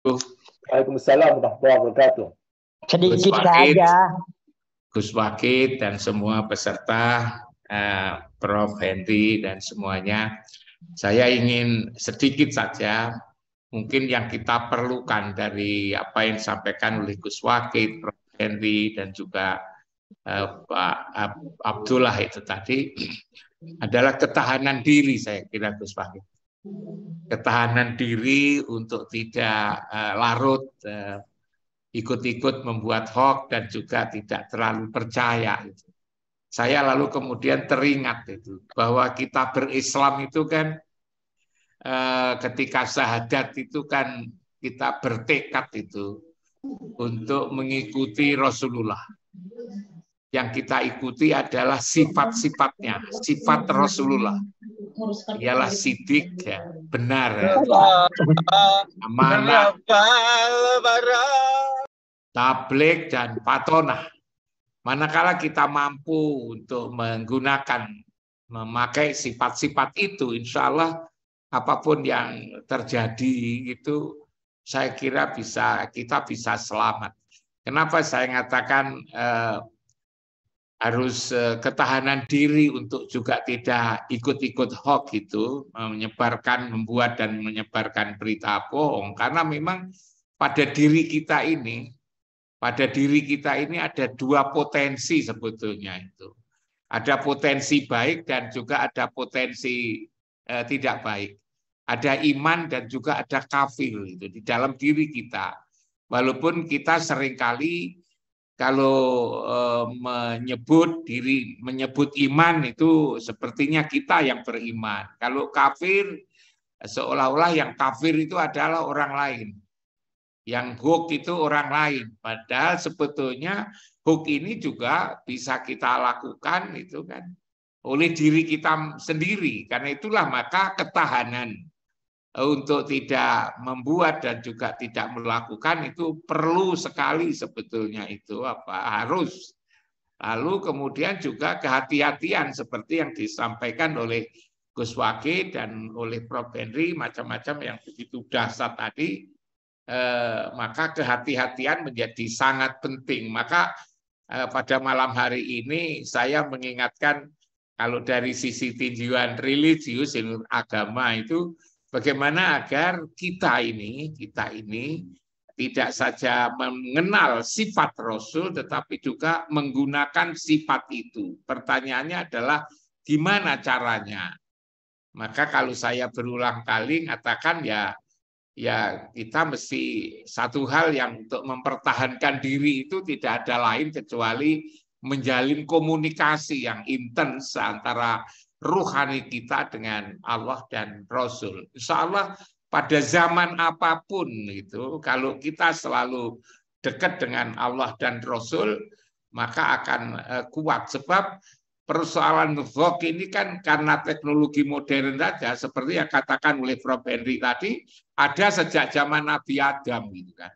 Waalaikumsalam warahmatullahi wabarakatuh. Sedikit saja. Gus Wakid dan semua peserta, Prof. Henry dan semuanya, saya ingin sedikit saja mungkin yang kita perlukan dari apa yang disampaikan oleh Gus Wakid, Prof. Henry dan juga Pak Abdullah itu tadi adalah ketahanan diri, saya kira Gus Wakid. Ketahanan diri untuk tidak larut ikut-ikut membuat hoax dan juga tidak terlalu percaya. Saya lalu kemudian teringat itu bahwa kita berislam itu kan ketika syahadat itu kan kita bertekad itu untuk mengikuti Rasulullah. Yang kita ikuti adalah sifat-sifatnya, sifat Rasulullah. Ialah sidik, ya, benar, amanah, tabligh dan patonah. Manakala kita mampu untuk memakai sifat-sifat itu, insya Allah apapun yang terjadi itu saya kira kita bisa selamat. Kenapa saya mengatakan harus ketahanan diri untuk juga tidak ikut-ikut hoax itu, membuat dan menyebarkan berita bohong, karena memang pada diri kita ini ada dua potensi sebetulnya itu. Ada potensi baik dan juga ada potensi tidak baik. Ada iman dan juga ada kafir itu di dalam diri kita. Walaupun kita seringkali kalau menyebut iman itu sepertinya kita yang beriman. Kalau kafir, seolah-olah yang kafir itu adalah orang lain. Yang hoax itu orang lain. Padahal sebetulnya hoax ini juga bisa kita lakukan itu kan oleh diri kita sendiri. Karena itulah maka ketahanan untuk tidak membuat dan juga tidak melakukan itu perlu sekali sebetulnya itu harus. Lalu kemudian juga kehati-hatian seperti yang disampaikan oleh Gus Wakid dan oleh Prof. Henry, macam-macam yang begitu dahsyat tadi, maka kehati-hatian menjadi sangat penting. Maka pada malam hari ini saya mengingatkan kalau dari sisi tinjauan religius, agama itu, bagaimana agar kita ini tidak saja mengenal sifat Rasul, tetapi juga menggunakan sifat itu. Pertanyaannya adalah gimana caranya? Maka kalau saya berulang kali katakan ya kita mesti satu hal yang untuk mempertahankan diri itu tidak ada lain kecuali menjalin komunikasi yang intens antara ruhani kita dengan Allah dan Rasul. Insya Allah pada zaman apapun itu, kalau kita selalu dekat dengan Allah dan Rasul, maka akan kuat. Sebab persoalan hoax ini kan karena teknologi modern saja, seperti yang katakan oleh Prof. Henry tadi, ada sejak zaman Nabi Adam gitu kan.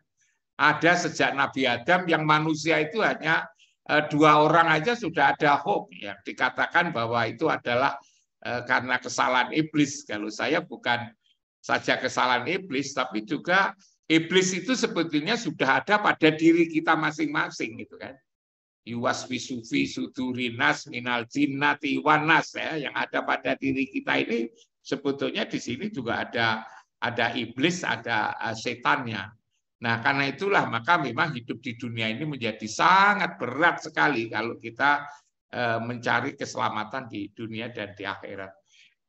Ada sejak Nabi Adam yang manusia itu hanya 2 orang aja sudah ada hoax yang dikatakan bahwa itu adalah karena kesalahan iblis. Kalau saya bukan saja kesalahan iblis, tapi juga iblis itu sebetulnya sudah ada pada diri kita masing-masing gitu kan. Yuwaswisu fi sudurinas minal jinnati wan nas, ya, yang ada pada diri kita ini sebetulnya di sini juga ada iblis, ada setannya. Nah, karena itulah maka memang hidup di dunia ini menjadi sangat berat sekali kalau kita mencari keselamatan di dunia dan di akhirat.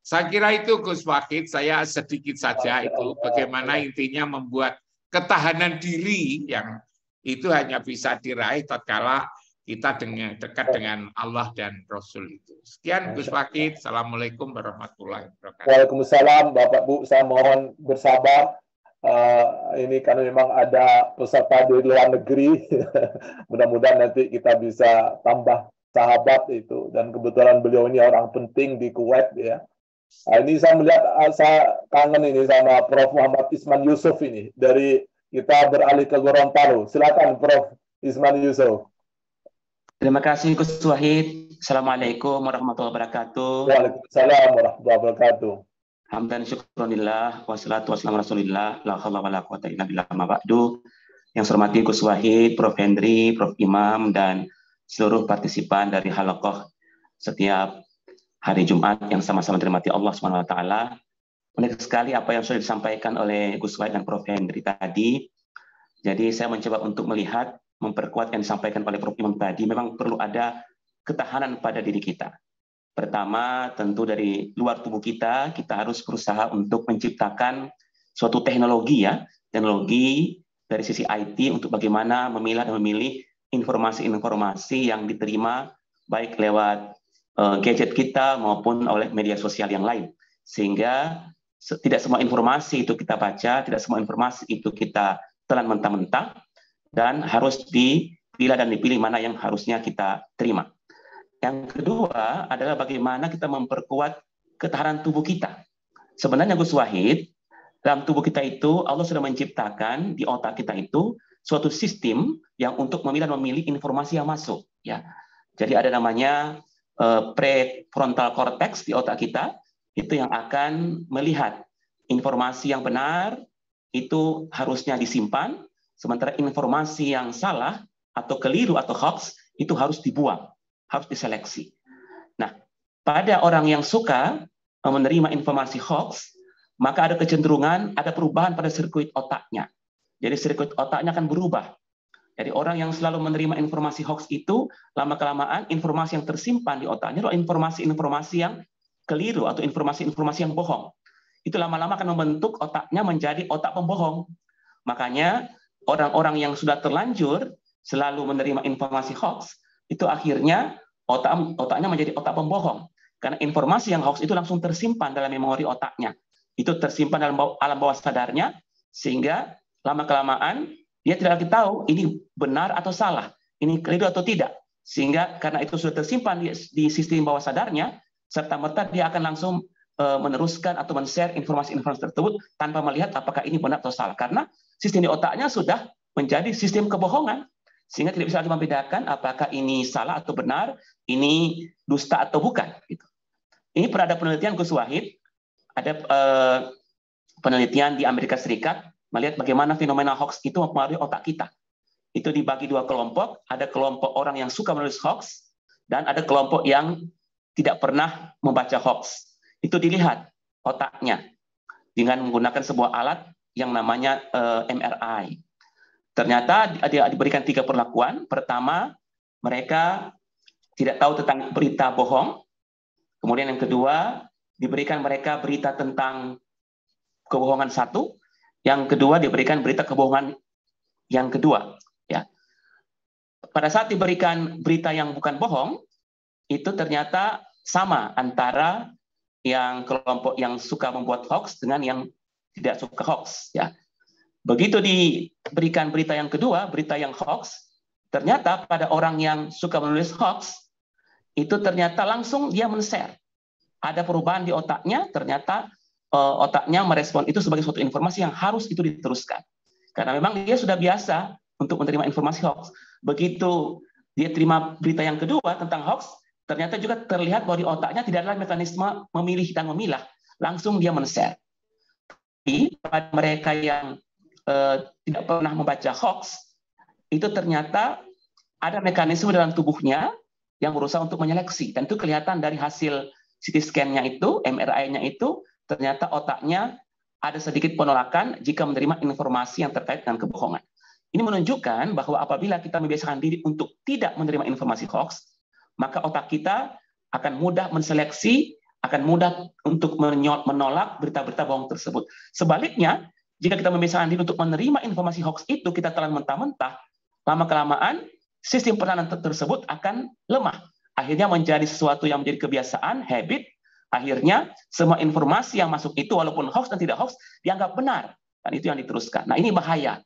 Saya kira itu Gus Wakid, saya sedikit saja itu bagaimana intinya membuat ketahanan diri yang itu hanya bisa diraih tatkala kita dekat dengan Allah dan Rasul itu. Sekian Gus Wakid. Assalamualaikum warahmatullahi wabarakatuh. Waalaikumsalam Bapak Bu, saya mohon bersabar. Ini karena memang ada peserta dari luar negeri. Mudah-mudahan nanti kita bisa tambah sahabat itu. Dan kebetulan beliau ini orang penting di Kuwait ya. Ini saya melihat, saya kangen ini sama Prof. Muhammad Isman Yusuf ini. Dari kita beralih ke Gorontalo. Silakan Prof. Isman Yusuf. Terima kasih Gus Wahid. Assalamualaikum warahmatullahi wabarakatuh. Waalaikumsalam warahmatullahi wabarakatuh. Hamdan syukronillah wassalatu wassalamu rasulillah la haula wala quwata illa billah ma ba'du. Yang saya hormati Gus Wahid, Prof Henry, Prof Imam, dan seluruh partisipan dari halaqah setiap hari Jumat yang sama-sama dirahmati Allah Subhanahu wa taala. Menarik sekali apa yang sudah disampaikan oleh Gus Wahid dan Prof Henry tadi. Jadi saya mencoba untuk melihat, memperkuat yang disampaikan oleh Prof Imam tadi. Memang perlu ada ketahanan pada diri kita. Pertama, tentu dari luar tubuh kita harus berusaha untuk menciptakan suatu teknologi teknologi dari sisi IT untuk bagaimana memilah dan memilih informasi-informasi yang diterima baik lewat gadget kita maupun oleh media sosial yang lain. Sehingga tidak semua informasi itu kita baca, tidak semua informasi itu kita telan mentah-mentah, dan harus dipilah dan dipilih mana yang harusnya kita terima. Yang kedua adalah bagaimana kita memperkuat ketahanan tubuh kita. Sebenarnya Gus Wahid, dalam tubuh kita itu Allah sudah menciptakan di otak kita itu suatu sistem yang untuk memilah dan memilih informasi yang masuk. Ya, jadi ada namanya prefrontal cortex di otak kita itu yang akan melihat informasi yang benar itu harusnya disimpan, sementara informasi yang salah atau keliru atau hoax itu harus dibuang. Harus diseleksi. Nah, pada orang yang suka menerima informasi hoax, maka ada kecenderungan, ada perubahan pada sirkuit otaknya. Jadi sirkuit otaknya akan berubah. Jadi orang yang selalu menerima informasi hoax itu, lama-kelamaan informasi yang tersimpan di otaknya adalah informasi-informasi yang keliru atau informasi-informasi yang bohong. Itu lama-lama akan membentuk otaknya menjadi otak pembohong. Makanya orang-orang yang sudah terlanjur selalu menerima informasi hoax, itu akhirnya otaknya menjadi otak pembohong. Karena informasi yang hoax itu langsung tersimpan dalam memori otaknya. Itu tersimpan dalam alam bawah sadarnya, sehingga lama-kelamaan dia tidak lagi tahu ini benar atau salah, ini keliru atau tidak. Sehingga karena itu sudah tersimpan di sistem bawah sadarnya, serta-merta dia akan langsung meneruskan atau men-share informasi-informasi tersebut tanpa melihat apakah ini benar atau salah. Karena sistem di otaknya sudah menjadi sistem kebohongan. Sehingga tidak bisa lagi membedakan apakah ini salah atau benar, ini dusta atau bukan. Gitu. Ini pernah ada penelitian Gus Wahid, ada penelitian di Amerika Serikat melihat bagaimana fenomena hoax itu mempengaruhi otak kita. Itu dibagi dua kelompok, ada kelompok orang yang suka menulis hoax dan ada kelompok yang tidak pernah membaca hoax. Itu dilihat otaknya dengan menggunakan sebuah alat yang namanya MRI. Ternyata dia diberikan 3 perlakuan. Pertama, mereka tidak tahu tentang berita bohong. Kemudian yang kedua, diberikan mereka berita tentang kebohongan satu. Yang kedua, diberikan berita kebohongan yang kedua. Ya. Pada saat diberikan berita yang bukan bohong, itu ternyata sama antara yang kelompok yang suka membuat hoax dengan yang tidak suka hoax. Ya. Begitu diberikan berita yang kedua, berita yang hoax, ternyata pada orang yang suka menulis hoax, itu ternyata langsung dia men-share. Ada perubahan di otaknya, ternyata otaknya merespon itu sebagai suatu informasi yang harus itu diteruskan. Karena memang dia sudah biasa untuk menerima informasi hoax. Begitu dia terima berita yang kedua tentang hoax, ternyata juga terlihat bahwa di otaknya tidak ada mekanisme memilih dan memilah. Langsung dia men-share. Pada mereka yang tidak pernah membaca hoax, itu ternyata ada mekanisme dalam tubuhnya yang berusaha untuk menyeleksi. Dan itu kelihatan dari hasil CT scan-nya itu, MRI-nya itu, ternyata otaknya ada sedikit penolakan jika menerima informasi yang terkait dengan kebohongan. Ini menunjukkan bahwa apabila kita membiasakan diri untuk tidak menerima informasi hoax, maka otak kita akan mudah menseleksi, akan mudah untuk menolak berita-berita bohong tersebut. Sebaliknya, jika kita membiasakan diri untuk menerima informasi hoax itu, kita telan mentah-mentah, lama-kelamaan sistem pertahanan tersebut akan lemah. Akhirnya menjadi sesuatu yang menjadi kebiasaan, habit. Akhirnya semua informasi yang masuk itu, walaupun hoax dan tidak hoax, dianggap benar. Dan itu yang diteruskan. Nah, ini bahaya.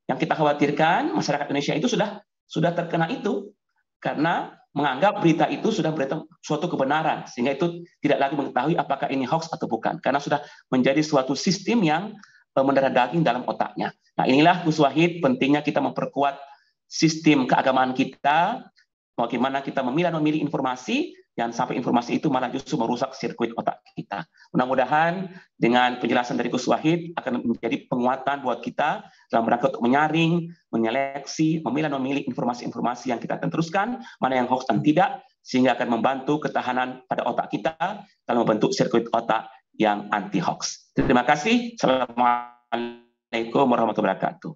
Yang kita khawatirkan, masyarakat Indonesia itu sudah terkena itu. Karena menganggap berita itu sudah berita suatu kebenaran. Sehingga itu tidak lagi mengetahui apakah ini hoax atau bukan. Karena sudah menjadi suatu sistem yang mendarah daging dalam otaknya. Nah, inilah Gus Wahid pentingnya kita memperkuat sistem keagamaan kita, bagaimana kita memilih informasi yang sampai informasi itu malah justru merusak sirkuit otak kita. Mudah-mudahan dengan penjelasan dari Gus Wahid akan menjadi penguatan buat kita dalam rangka untuk menyaring, menyeleksi, memilih informasi-informasi yang kita akan teruskan, mana yang hoax dan tidak, sehingga akan membantu ketahanan pada otak kita dalam membentuk sirkuit otak yang anti hoax. Terima kasih. Assalamualaikum warahmatullahi wabarakatuh.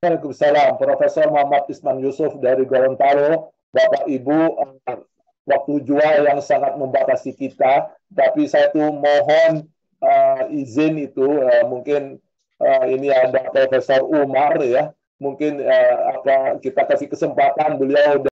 Waalaikumsalam. Profesor Muhammad Isman Yusuf dari Gorontalo. Bapak Ibu, waktu jua yang sangat membatasi kita, tapi saya tuh mohon izin itu, mungkin ini ada Profesor Umar ya, mungkin kita kasih kesempatan beliau